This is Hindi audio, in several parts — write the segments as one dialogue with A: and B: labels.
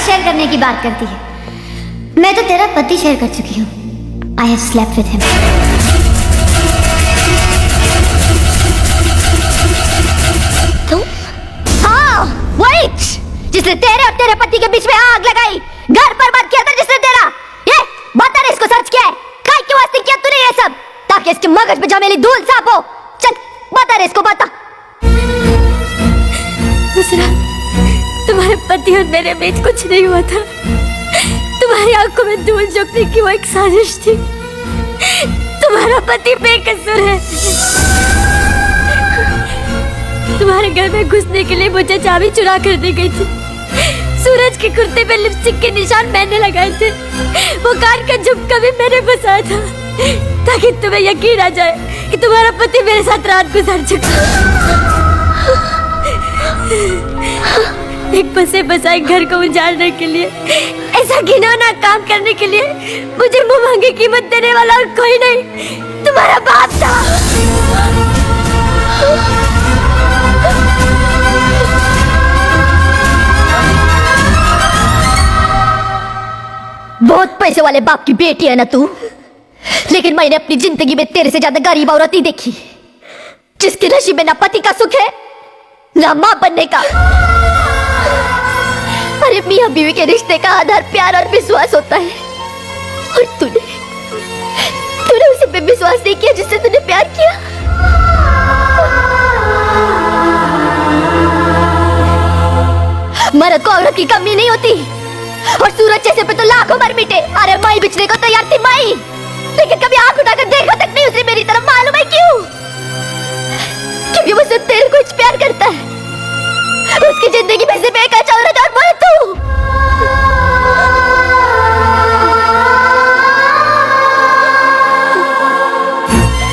A: शेयर करने की बात करती है। मैं तो तेरा पति शेयर कर चुकी हूँ। I have slept with him. तुम? हाँ, wait! जिसने तेरे और तेरे पति के बीच में आग लगाई, घर बर्बाद किया था जिसने तेरा। ये बता रहे इसको सच क्या है? काय के वास्ते किया तूने ये सब? ताकि इसके मगज पे जमेली धूल साफ हो। चल बता रहे इसको, बता।
B: दूसरा, तुम्हारे पति और मेरे बीच कुछ नहीं हुआ था। तुम्हारी आंखों में धूल झोंकने की वो एक साजिश थी। तुम्हारा पति बेकसूर है। तुम्हारे घर में घुसने के लिए मुझे चाबी चुरा कर दी गई थी। सूरज के कुर्ते पे लिपस्टिक के निशान मैंने लगाए थे। वो कान का झुमका भी मैंने फंसाया था, ताकि तुम्हें यकीन आ जाए कि तुम्हारा पति मेरे साथ रात गुजार चुका। एक बसे बसाए घर को उजाड़ने के लिए, ऐसा घिनौना काम करने के लिए मुझे मुंह मांगी कीमत देने वाला और कोई नहीं, तुम्हारा बाप था।
A: बहुत पैसे वाले बाप की बेटी है ना तू, लेकिन मैंने अपनी जिंदगी में तेरे से ज्यादा गरीब औरत नहीं देखी, जिसके नसीब में ना पति का सुख है ना मां बनने का। अरे मियां बीवी के रिश्ते का आधार प्यार और विश्वास होता है, और तूने उसी पे विश्वास नहीं किया जिससे तूने प्यार किया। मर्द को औरत की कमी नहीं होती, और सूरज जैसे पे तो लाखों मर मिटे। अरे माई बिछने को तैयार थी माई, लेकिन कभी आंख उठाकर देखा तक नहीं उसने मेरी तरफ। मालूम है क्यों? क्योंकि वो सिर्फ तेरे को ही प्यार करता है। उसकी जिंदगी में सिर्फ एक अच्छा औरत और वो है तू।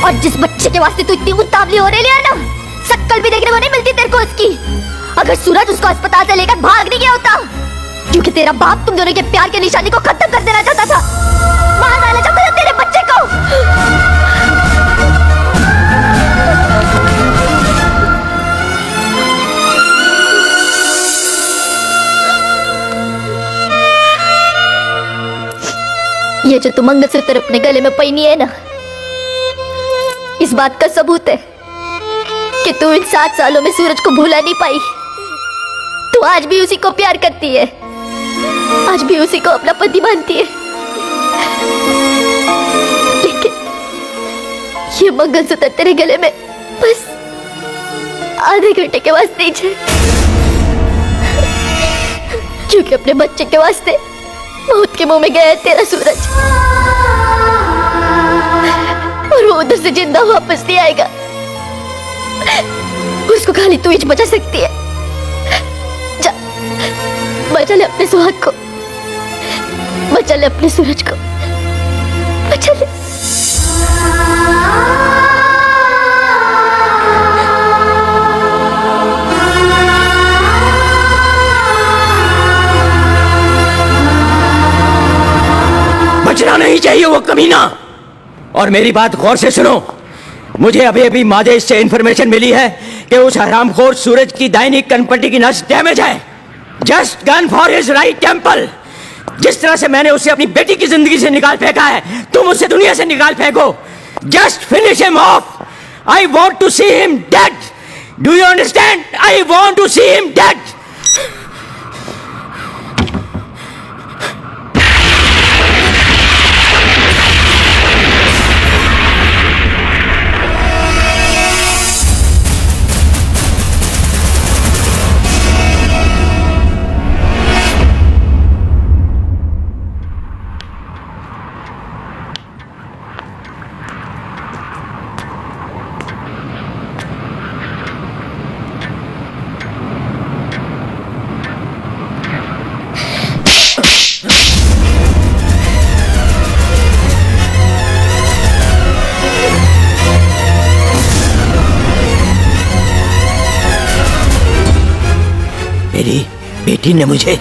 A: और जिस बच्चे के वास्ते तू इतनी उतावली हो रही है ना, शक्ल भी देखने को नहीं मिलती तेरे को उसकी। अगर सूरज उसको अस्पताल से लेकर भाग नहीं गया होता, क्योंकि तेरा बाप तुम दोनों के प्यार की निशानी को खत्म कर देना चाहता था, मार डालना चाहता था तेरे बच्चे को। ये जो तुम मंगलसूत्र अपने गले में पहनी है ना, इस बात का सबूत है कि तू इन 7 सालों में सूरज को भूला नहीं पाई। तू आज भी उसी को प्यार करती है, आज भी उसी को अपना पति मानती है। लेकिन ये मंगलसूत्र तेरे गले में बस आधे घंटे के वास्ते ही है, क्योंकि अपने बच्चे के वास्ते मौत के मुंह में गया है तेरा सूरज, और वो उधर से जिंदा वापस नहीं आएगा। उसको खाली तू ही बचा सकती है। जा, बचा ले अपने सुहाग को, बचा ले अपने सूरज को, बचा ले।
C: बचना नहीं चाहिए वो कमीना। और मेरी बात गौर से सुनो, मुझे अभी अभी मादे से इंफॉर्मेशन मिली है कि उस हरामखोर सूरज की दाहिनी कनपट्टी की नस डैमेज है। Just gun for his right temple. जिस तरह से मैंने उसे अपनी बेटी की जिंदगी से निकाल फेंका है, तुम उसे दुनिया से निकाल फेंको। Just finish him off. I want to see him dead. Do you understand? I want to see him dead. मेरी बेटी ने मुझे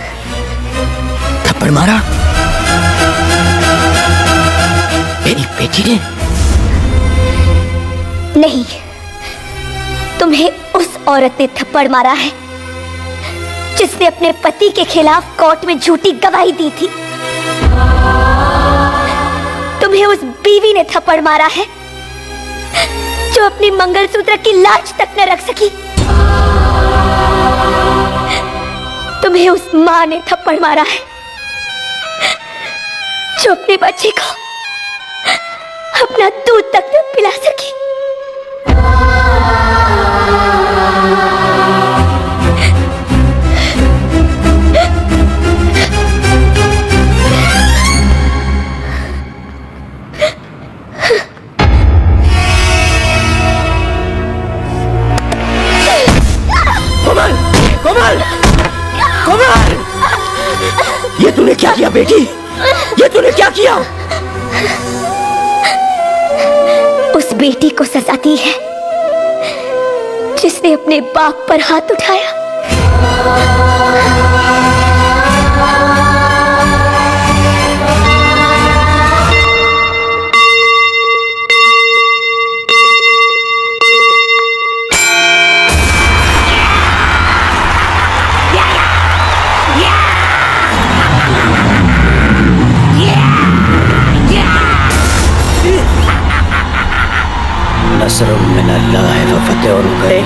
C: थप्पड़ मारा। मेरी बेटी ने?
A: नहीं, तुम्हें उस औरत ने थप्पड़ मारा है जिसने अपने पति के खिलाफ कोर्ट में झूठी गवाही दी थी। तुम्हें उस बीवी ने थप्पड़ मारा है जो अपनी मंगलसूत्र की लाज तक न रख सकी। तुम्हें उस मां ने थप्पड़ मारा है जो अपने बच्चे को अपना दूध तक न पिला सकी।
C: कोमल, कोमल, कोमल, ये तूने क्या किया बेटी? ये तूने क्या किया?
A: उस बेटी को सजा दी है जिसने अपने बाप पर हाथ उठाया।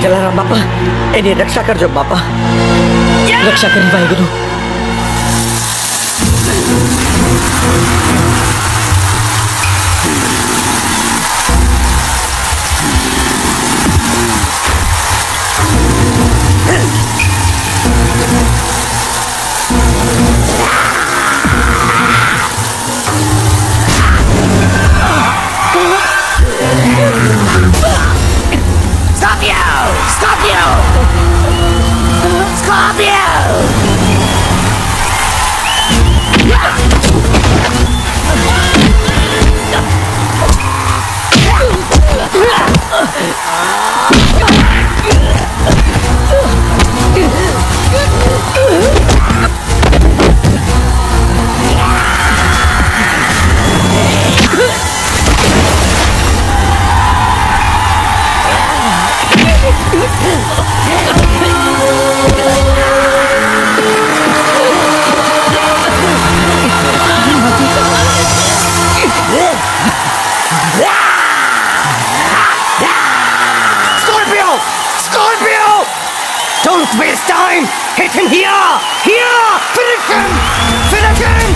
C: चला राम बापा, इन्हें रक्षा कर जो बापा, रक्षा करी Waheguru.
D: Don't waste time! Hit him here! Here! Finish him! Finish him!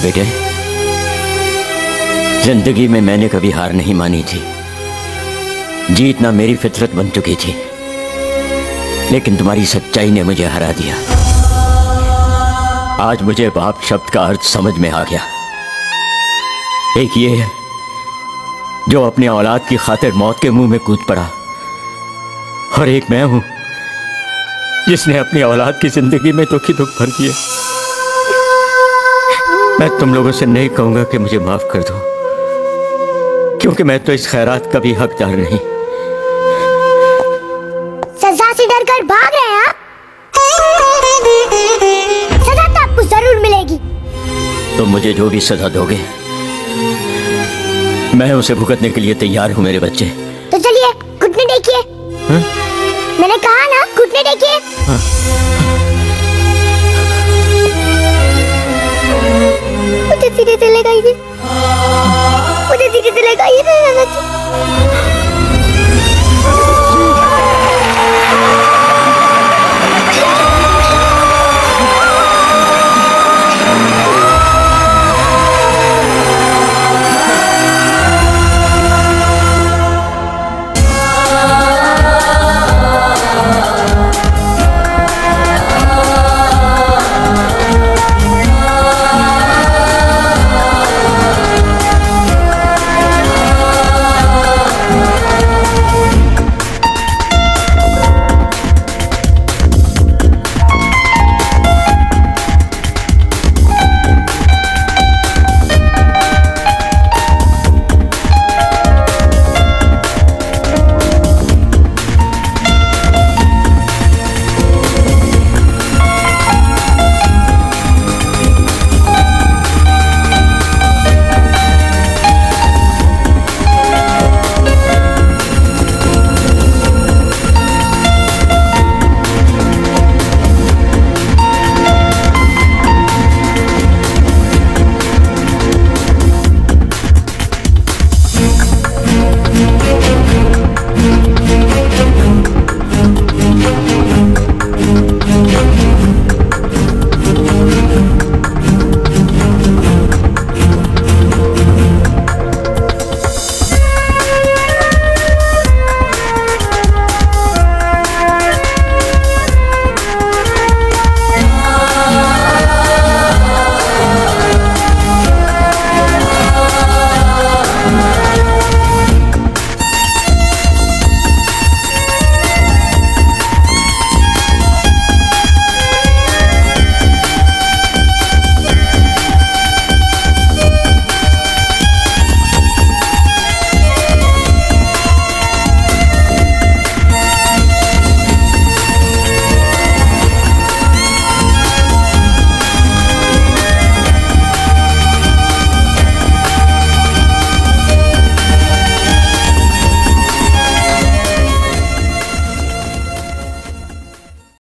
C: बेटे, जिंदगी में मैंने कभी हार नहीं मानी थी। जीतना मेरी फितरत बन चुकी थी, लेकिन तुम्हारी सच्चाई ने मुझे हरा दिया। आज मुझे बाप शब्द का अर्थ समझ में आ गया। एक ये है जो अपनी औलाद की खातिर मौत के मुंह में कूद पड़ा, और एक मैं हूं जिसने अपनी औलाद की जिंदगी में दुख ही दुख भर दिए। मैं तुम लोगों से नहीं कहूंगा कि मुझे माफ कर दो, क्योंकि मैं तो इस खैरात का भी हकदार नहीं।
A: सजा से डरकर भाग रहे हैं आप? सजा तो आपको जरूर मिलेगी।
C: तो मुझे जो भी सजा दोगे मैं उसे भुगतने के लिए तैयार हूं मेरे बच्चे।
A: तो चलिए घुटने टेकिए। मैंने कहा ना, घुटने टेकिए। मुझे धीरे से लगाइए, मुझे धीरे से लगाइए ना।